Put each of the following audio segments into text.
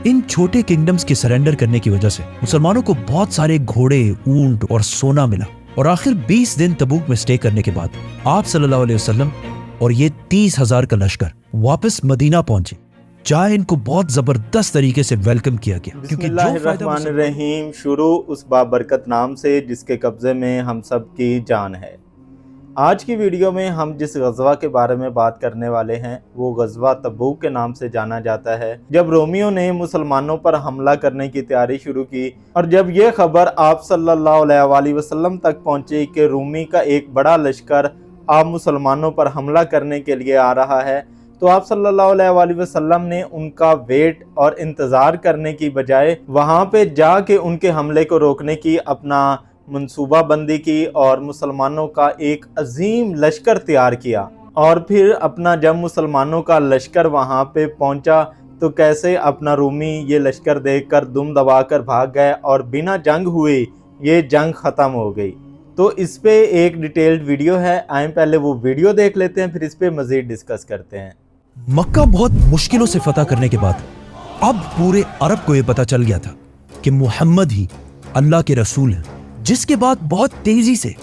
इन छोटे किंगडम्स के सरेंडर करने की वजह से मुसलमानों को बहुत सारे घोड़े, ऊंट और सोना मिला और आखिर 20 दिन तबूक में स्टे करने के बाद आप सल्लल्लाहु अलैहि वसल्लम और ये 30,000 का लश्कर वापस मदीना पहुंचे, जहाँ इनको बहुत जबरदस्त तरीके से वेलकम किया गया। बिस्मिल्लाहिर्रहमानिर्रहीम। शुरू उस बाबरकत नाम से जिसके कब्जे में हम सब की जान है। आज की वीडियो में हम जिस गज़वा के बारे में बात करने वाले हैं वो गज़वा तबूक के नाम से जाना जाता है। जब रोमियों ने मुसलमानों पर हमला करने की तैयारी शुरू की और जब ये खबर आप सल्लल्लाहु अलैहि वसल्लम तक पहुंची कि रूमी का एक बड़ा लश्कर आप मुसलमानों पर हमला करने के लिए आ रहा है, तो आप सल्लल्लाहु अलैहि वसल्लम ने उनका वेट और इंतज़ार करने की बजाय वहाँ पे जाके उनके हमले को रोकने की अपना मंसूबा बंदी की और मुसलमानों का एक अजीम लश्कर तैयार किया। और फिर अपना जब मुसलमानों का लश्कर वहाँ पे पहुँचा तो कैसे अपना रूमी ये लश्कर देखकर दुम दबाकर भाग गए और बिना जंग हुए ये जंग ख़त्म हो गई। तो इस पे एक डिटेल्ड वीडियो है, आए पहले वो वीडियो देख लेते हैं, फिर इस पे मज़ीद डिस्कस करते हैं। मक्का बहुत मुश्किलों से फतह करने के बाद अब पूरे अरब को ये पता चल गया था कि मुहम्मद ही अल्लाह के रसूल हैं, जिसके बाद बहुत तेजी से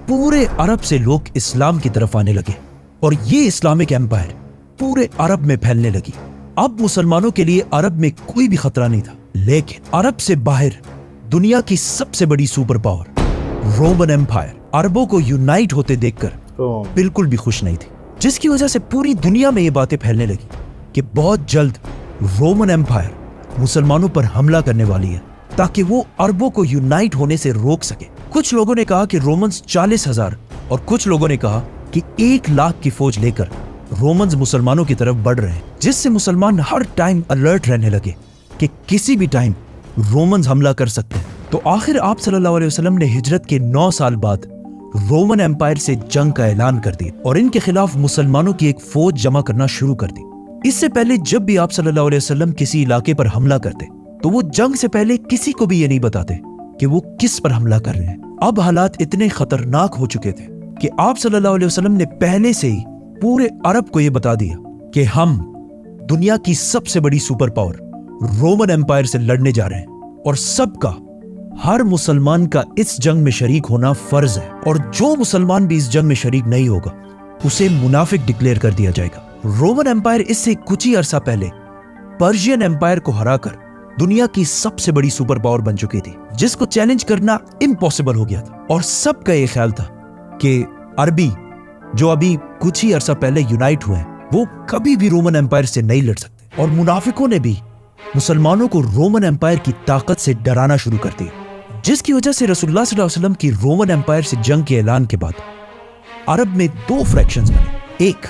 पूरे अरब से लोग इस्लाम की तरफ आने लगे और ये इस्लामिक एम्पायर पूरे अरब में फैलने लगी। अब मुसलमानों के लिए अरब में कोई भी खतरा नहीं था, लेकिन अरब से बाहर दुनिया की सबसे बड़ी सुपर पावर रोमन एम्पायर अरबों को यूनाइट होते देखकर बिल्कुल भी खुश नहीं थी, जिसकी वजह से पूरी दुनिया में ये बातें फैलने लगी कि बहुत जल्द रोमन एम्पायर मुसलमानों पर हमला करने वाली है ताकि वो अरबों को यूनाइट होने से रोक सके। कुछ लोगों ने कहा कि रोमन्स 40,000 और कुछ लोगों ने कहा कि 1 लाख की फौज लेकर रोमन्स मुसलमानों की तरफ बढ़ रहे हैं, जिससे मुसलमान हर टाइम अलर्ट रहने लगे कि किसी भी टाइम रोमन्स हमला कर सकते हैं। तो आखिर आप सल्लल्लाहु अलैहि वसल्लम ने हिजरत के 9 साल बाद रोमन एम्पायर से जंग का ऐलान कर दिया और इनके खिलाफ मुसलमानों की एक फौज जमा करना शुरू कर दी। इससे पहले जब भी आप सल्लल्लाहु अलैहि वसल्लम किसी इलाके पर हमला करते तो वो जंग से पहले किसी को भी ये नहीं बताते कि वो किस पर हमला कर रहे हैं। अब हालात इतने खतरनाक हो चुके थे कि आप सल्लल्लाहु अलैहि वसल्लम ने पहले से ही पूरे अरब को ये बता दिया कि हम दुनिया की सबसे बड़ी सुपर पावर रोमन एम्पायर से लड़ने जा रहे हैं और सबका, हर मुसलमान का इस जंग में शरीक होना फर्ज है और जो मुसलमान भी इस जंग में शरीक नहीं होगा उसे मुनाफिक डिक्लेयर कर दिया जाएगा। रोमन एम्पायर इससे कुछ ही अरसा पहले पर्शियन एम्पायर को हराकर दुनिया की सबसे बड़ी सुपर पावर बन चुकी थी, जिसको चैलेंज करना इम्पॉसिबल हो गया था। और सबका ये ख्याल था कि अरबी जो अभी कुछ ही अरसा पहले यूनाइट हुए हैं वो कभी भी रोमन एम्पायर से नहीं लड़ सकते। और मुनाफिकों ने भी मुसलमानों को रोमन एम्पायर की ताकत से डराना शुरू कर दिया, जिसकी वजह से रसूलुल्लाह सल्लल्लाहु अलैहि वसल्लम की रोमन एम्पायर से जंग के ऐलान के बाद अरब में 2 फ्रैक्शंस बने। एक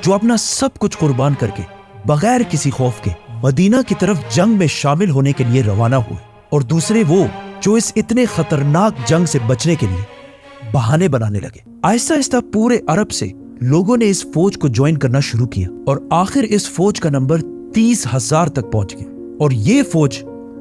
जो अपना सब कुछ कुर्बान करके बगैर किसी खौफ के मदीना की तरफ जंग में शामिल होने के लिए रवाना हुए, और दूसरे वो जो इस इतने खतरनाक जंग से बचने के लिए बहाने बनाने लगे। आहिस्ता आहिस्ता पूरे अरब से लोगों ने इस फौज को ज्वाइन करना शुरू किया और आखिर इस फौज का नंबर 30,000 तक पहुंच गया और ये फौज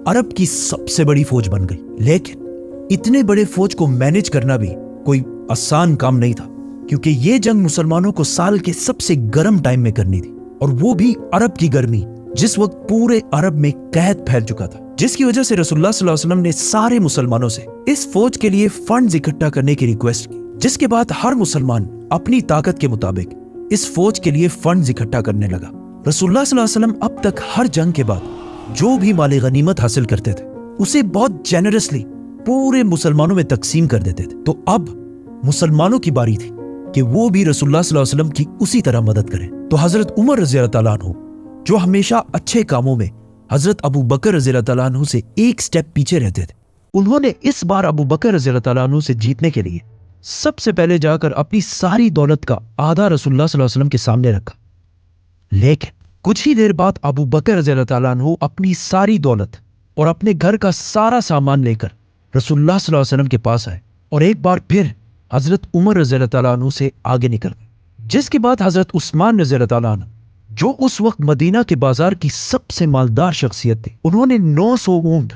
अरब की सबसे बड़ी फौज बन गई। लेकिन इतने बड़े फौज को मैनेज करना भी कोई आसान काम नहीं था, क्योंकि ये जंग मुसलमानों को साल के सबसे गर्म टाइम में करनी थी, और वो भी अरब की गर्मी जिस वक्त पूरे अरब में कहत फैल चुका था, जिसकी वजह से रसूलुल्लाह सल्लल्लाहु अलैहि वसल्लम ने सारे मुसलमानों से इस फौज के लिए फंड्स इकट्ठा करने की रिक्वेस्ट की, जिसके बाद हर मुसलमान अपनी ताकत के मुताबिक इस फौज के लिए फंड्स इकट्ठा करने लगा। रसूलुल्लाह सल्लल्लाहु अलैहि वसल्लम अब तक हर जंग के बाद जो भी माले गनीमत हासिल करते थे उसे बहुत जेनरसली पूरे मुसलमानों में तकसीम कर देते थे। तो अब मुसलमानों की बारी थी कि वो भी रसूलुल्लाह सल्लल्लाहु अलैहि वसल्लम की उसी तरह मदद करें। तो हजरत उमर रज़ियल्लाहु ताला अन्हु, जो हमेशा अच्छे कामों में हजरत अबू बकर रज़ियल्लाहु ताला अन्हु से एक स्टेप पीछे रहते थे, उन्होंने इस बार अबू बकर रज़ियल्लाहु ताला अन्हु से जीतने के लिए सबसे पहले जाकर अपनी सारी दौलत का आधा रसूलुल्लाह सल्लल्लाहु अलैहि वसल्लम के सामने रखा। लेकिन कुछ ही देर बाद अबू बकर रज़ियल्लाहु ताला अन्हु अपनी सारी दौलत और अपने घर का सारा सामान लेकर रसूलुल्लाह सल्लल्लाहु अलैहि वसल्लम के पास आए और एक बार फिर हजरत उमर रज़ियल्लाहु ताला अन्हु से आगे निकल गए, जिसके बाद हजरत उस्मान रज़ियल्लाहु ताला अन्हु, जो उस वक्त मदीना के बाजार की सबसे मालदार शख्सियत थी, उन्होंने 900 ऊंट,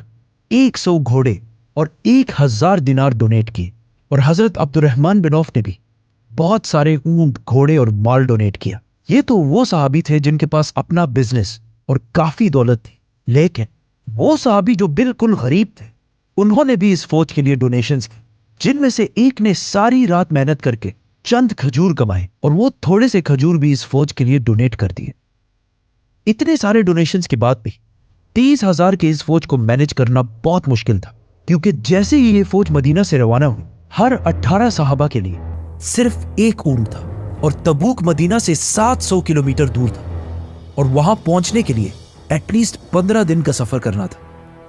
100 घोड़े और 1000 दिनार डोनेट किए, और हजरत अब्दुर्रहमान बिन औफ ने भी बहुत सारे ऊंट, घोड़े और माल डोनेट किया। ये तो वो सहाबी थे जिनके पास अपना बिजनेस और काफी दौलत थी, لیکن وہ صحابی جو بالکل غریب تھے انہوں نے بھی اس فوج کے لیے ڈونیشنز کی، جن میں سے ایک نے ساری رات محنت کر کے چند کھجور کمائے اور وہ تھوڑے سے کھجور بھی اس فوج کے لیے ڈونیٹ کر دیے۔ اتنے سارے ڈونیشنز کے بعد بھی 30,000 کے اس فوج کو مینج کرنا بہت مشکل تھا، کیونکہ جیسے ہی یہ فوج مدینہ سے روانہ ہوئی ہر 18 صحابہ کے لیے صرف ایک اونٹ تھا، اور تبوک مدینہ سے 700 کلومیٹر دور تھا، اور وہاں پہنچنے کے لیے ایٹ لیسٹ 15 دن کا سفر کرنا تھا۔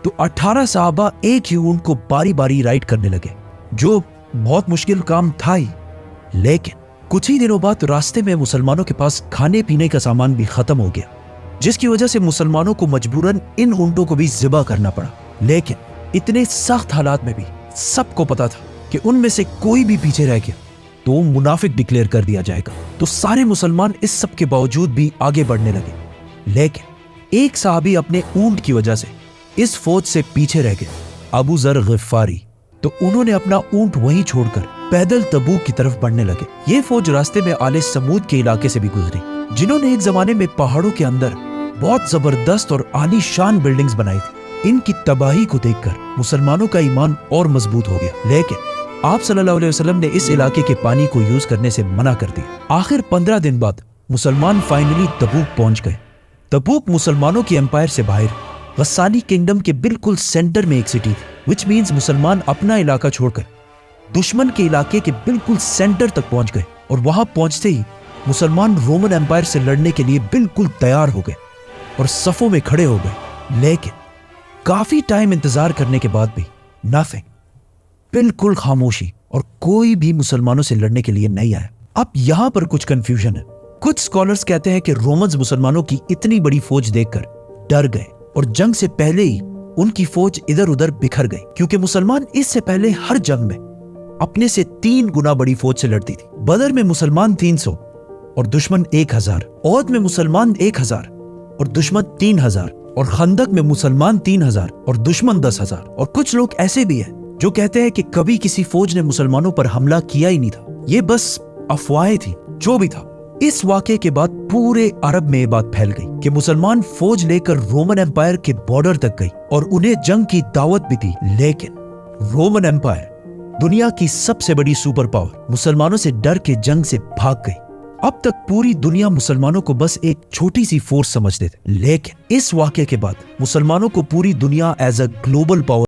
تو 18 صحابہ ایک ہی اونٹ کو باری باری رائڈ کرنے لگے، جو بہت مشکل کام تھا ہی، لیکن کچھ ہی دنوں بعد راستے میں مسلمانوں کے پاس کھانے پینے کا سامان بھی ختم ہو گیا، جس کی وجہ سے مسلمانوں کو مجبوراً ان اونٹوں کو بھی ذبح کرنا پڑا۔ لیکن اتنے سخت حالات میں بھی سب کو پتا تھا کہ ان میں سے کوئی بھی پیچھے رہ گیا تو وہ منافق ڈکلیئر کر دیا جائے گا، تو سارے مسلمان اس سب کے باوجود بھی آگے بڑھنے لگے۔ لیکن ایک صحابی اپنے اونٹ کی وجہ سے اس فوج سے پیچھے رہ گئے، ابو ذر غفاری، تو انہوں نے اپنا اونٹ وہیں چھوڑ کر پیدل تبوک کی طرف بڑھنے لگے۔ یہ فوج راستے میں آل سمود کے علاقے سے بھی گزری، جنہوں نے ایک زمانے میں پہاڑوں کے اندر بہت زبردست اور عالی شان بلڈنگز بنائی تھی۔ ان کی تباہی کو دیکھ کر مسلمانوں کا ایمان اور مضبوط ہو گیا، لیکن آپ صلی اللہ علیہ وسلم نے اس علاقے کے پانی کو یوز کرنے سے منع کر دیا۔ آخر 15 دن بعد مسلمان فائنلی تبوک پہنچ گئے۔ تبوک مسلمانوں کی امپائر سے باہر غسانی کنگڈم کے بالکل سینٹر میں ایک سٹی تھی، وچ مینز مسلمان اپنا علاقہ چھوڑ کر دشمن کے علاقے کے بالکل سینٹر تک پہنچ گئے، اور وہاں پہنچتے ہی مسلمان رومن امپائر سے لڑنے کے لیے بالکل تیار ہو گئے اور صفوں میں کھڑے ہو گئے۔ لیکن کافی ٹائم انتظار کرنے کے بعد بھی نتھنگ، بالکل خاموشی، اور کوئی بھی مسلمانوں سے لڑنے کے لیے نہیں آیا۔ اب یہاں پر کچھ کنفیوژن ہے۔ کچھ سکولرز کہتے ہیں کہ رومنز مسلمانوں کی اتنی بڑی فوج دیکھ کر ڈر گئے اور جنگ سے پہلے ہی ان کی فوج ادھر ادھر بکھر گئی، کیونکہ مسلمان اس سے پہلے ہر جنگ میں اپنے سے 3 گنا بڑی فوج سے لڑتی تھی۔ بدر میں مسلمان 300 اور دشمن 1000، احد میں مسلمان 1000 اور دشمن 3000، اور خندق میں مسلمان 3000 اور دشمن 10,000۔ اور کچھ لوگ ایسے بھی ہیں جو کہتے ہیں کہ کبھی کسی فوج نے مسلمانوں پر حملہ کیا ہی نہیں تھا، یہ بس افواہیں تھی۔ جو بھی تھا، اس واقعے کے بعد پورے عرب میں یہ بات پھیل گئی کہ مسلمان فوج لے کر رومن امپائر کے بارڈر تک گئی اور انہیں جنگ کی دعوت بھی دی، لیکن رومن امپائر، دنیا کی سب سے بڑی سپر پاور، مسلمانوں سے ڈر کے جنگ سے بھاگ گئی۔ اب تک پوری دنیا مسلمانوں کو بس ایک چھوٹی سی فورس سمجھتے تھے، لیکن اس واقعے کے بعد مسلمانوں کو پوری دنیا ایز اے گلوبل پاور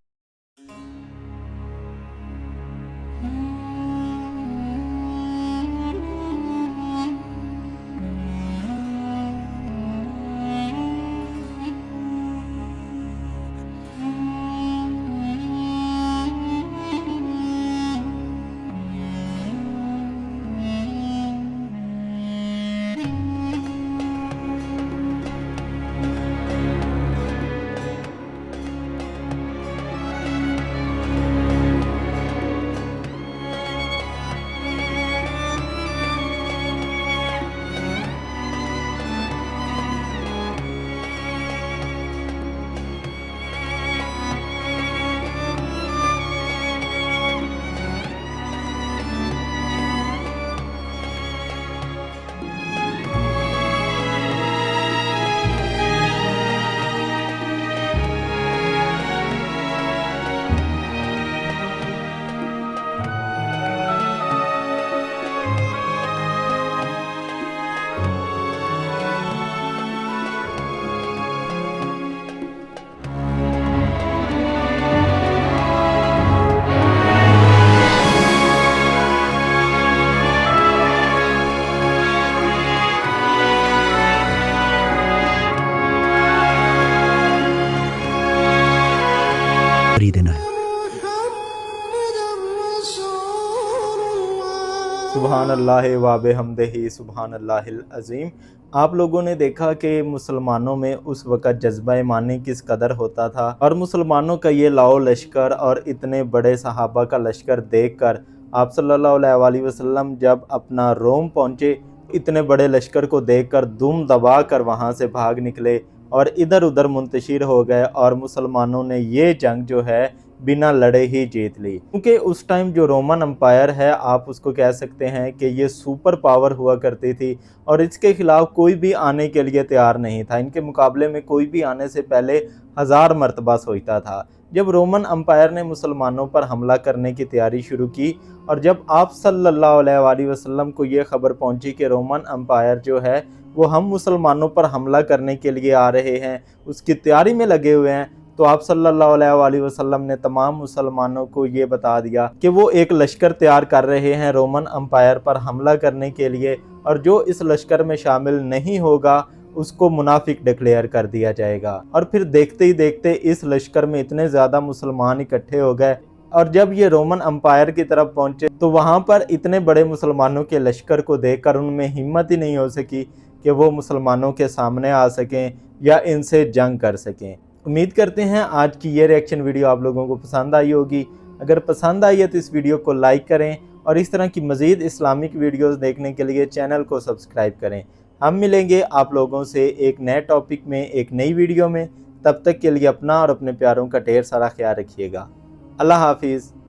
دینا ہے۔ سبحان اللہ و بحمدہ سبحان اللہ العظیم۔ آپ لوگوں نے دیکھا کہ مسلمانوں میں اس وقت جذبہ ایمانی کس قدر ہوتا تھا، اور مسلمانوں کا یہ لاؤ لشکر اور اتنے بڑے صحابہ کا لشکر دیکھ کر آپ صلی اللہ علیہ وآلہ وسلم جب اپنا روم پہنچے، اتنے بڑے لشکر کو دیکھ کر دم دبا کر وہاں سے بھاگ نکلے اور ادھر ادھر منتشر ہو گئے، اور مسلمانوں نے یہ جنگ جو ہے बिना लड़े ही जीत ली। क्योंकि उस टाइम जो रोमन अम्पायर है, आप उसको कह सकते हैं कि ये सुपर पावर हुआ करती थी और इसके खिलाफ कोई भी आने के लिए तैयार नहीं था। इनके मुकाबले में कोई भी आने से पहले 1000 मरतबा सोचता था। जब रोमन अम्पायर ने मुसलमानों पर हमला करने की तैयारी शुरू की और जब आप सल्लल्लाहु अलैहि वसल्लम को ये खबर पहुंची कि रोमन अम्पायर जो है वो हम मुसलमानों पर हमला करने के लिए आ रहे हैं, उसकी तैयारी में लगे हुए हैं, तो आप सल्लल्लाहु अलैहि वसल्लम ने तमाम मुसलमानों को ये बता दिया कि वो एक लश्कर तैयार कर रहे हैं रोमन अम्पायर पर हमला करने के लिए, और जो इस लश्कर में शामिल नहीं होगा उसको मुनाफिक डिक्लेयर कर दिया जाएगा। और फिर देखते ही देखते इस लश्कर में इतने ज़्यादा मुसलमान इकट्ठे हो गए, और जब ये रोमन अम्पायर की तरफ पहुंचे तो वहाँ पर इतने बड़े मुसलमानों के लश्कर को देखकर उनमें हिम्मत ही नहीं हो सकी कि वो मुसलमानों के सामने आ सकें या इनसे जंग कर सकें। उम्मीद करते हैं आज की ये रिएक्शन वीडियो आप लोगों को पसंद आई होगी। अगर पसंद आई है तो इस वीडियो को लाइक करें और इस तरह की मज़ीद इस्लामिक वीडियोस देखने के लिए चैनल को सब्सक्राइब करें। हम मिलेंगे आप लोगों से एक नए टॉपिक में एक नई वीडियो में। तब तक के लिए अपना और अपने प्यारों का ढेर सारा ख्याल रखिएगा। अल्लाह हाफिज़।